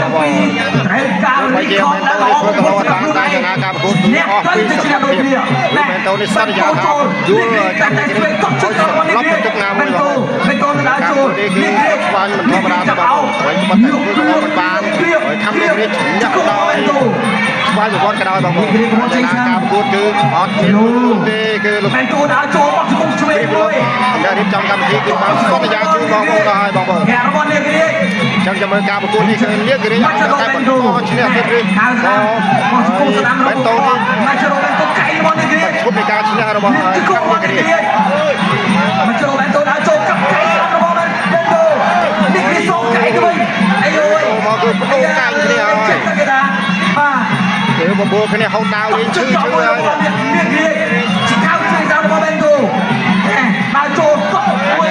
ត្រូវការរីកខំដល់ល្អបំផុតសម្រាប់ខ្លួនឯងអ្នកត្រូវតែឈ្នះដូចគ្នាមែនតើនេះសន្យាថាយល់កាន់តែធ្វើទុកចិត្តរបស់នេះមិនគោទៅដល់ចូលនេះគឺស្វាញមិនធម្មតាទេបងហើយបាត់តែធ្វើរបស់មិនបានហើយខំនេះនេះញ៉ាក់ដល់ស្វាយប្រព័ន្ធក៏ដោយបងប្អូនតែការប្រកួតគឺអត់មានទេគឺលោកមិនគោដល់ចូលបោះជង្គង់ឆ្វេងមួយតែរៀបចំកម្មវិធីគឺបានសន្យាជូនបងប្អូនដល់ហើយបងប្អូនអ្នករបស់នេះគេចឹងចាំមើលការប្រកួតនេះគឺនេះគេអាចតែបន្តឈ្នះទៀតឬក៏បែនតូនេះមកចូលបែនតូកៃរបស់នេះគេឈប់នៃការឈ្នះរបស់ខាងនេះគេមកចូលបែនតូដល់ចូលកាប់កៃរបស់បែនតូនេះគេសូកៃទៅវិញអាយមកគឺបដូរកៃគ្នាហើយគេថាបាទគេបបោគ្នាហូតដាវលេងឈឺហើយនេះគេជាកៅជួយដល់របស់បែនតូដល់ចូលកោ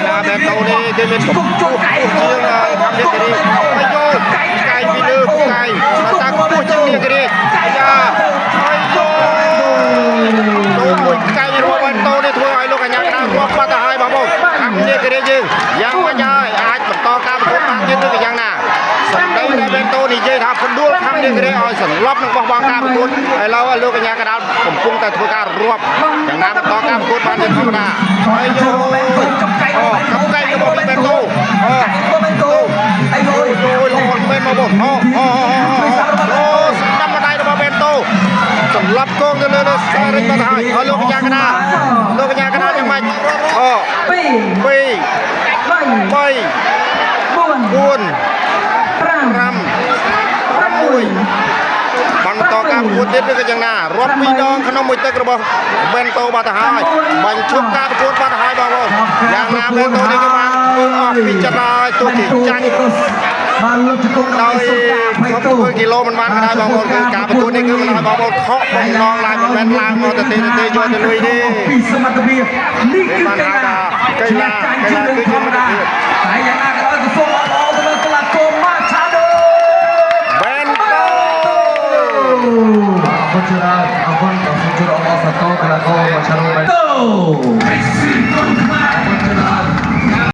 ណាបែនតូនេះគេមានគុំចូលកៃជាងហើយខាងនេះគេអាយកៃពីលើកៃមកតាគួរជាងនេះគេអាយ៉ាអាយចូលមួយកៃរបស់បែនតូនេះធ្វើឲ្យលោកកញ្ញាកណ្ដាលងាប់បាត់ទៅហើយបងប្អូនខាងនេះគេយើងយ៉ាងមិនហើយអាចបន្តការប្រកួតបានទៀតឬក៏យ៉ាងណាសម្ដីដែលបែនតូនិយាយថាផ្ដួលខាងនេះគេឲ្យសន្លប់នឹងបោះបង់ការប្រកួតហើយឡើយលោកកញ្ញាកណ្ដាលកំពុងតែធ្វើការរាប់យ៉ាងណាបន្តការប្រកួតបានជាធម្មតាហើយយកកំកៃរបស់បែនតូអីយយលោកមែនមកបងអូស្ដាប់ម្ដាយរបស់បែនតូសម្លាប់កងទៅលើសាររិចបាត់ហើយលោកកញ្ញាកណ្ដាលយ៉ាងម៉េចអូ2 3 4 5 បានបន្តការប្រកួតទៀតឬក៏យ៉ាងណារាប់ពីរដងក្នុងមួយទឹករបស់បែនតូបាត់ទៅហើយបាញ់ឈប់ការប្រកួតបាត់ទៅហើយបងប្អូនយ៉ាងណាបែនតូនេះក៏បានធ្វើអស់ពីចិត្តហើយទោះជាចាញ់បានលុបជង្គង់ដោយ20គីឡូមិនបានក៏ដោយបងប្អូនគឺការប្រកួតនេះគឺមិនឲ្យបងប្អូនខកបំណងឡើងមិនមែនឡើងមកទៅទេយកទៅលុយទេពីសមត្ថភាពនេះគឺកីឡាគឺជាធម្មតាហើយយ៉ាងណាក៏ដោយក៏សូមអបអរទៅលើកីឡាករម៉ាឆាដូបែនតូអរគុណច្រើនអរគុណដល់ជួយអបអរសាទរកីឡាករម៉ាឆាដូបែនតូ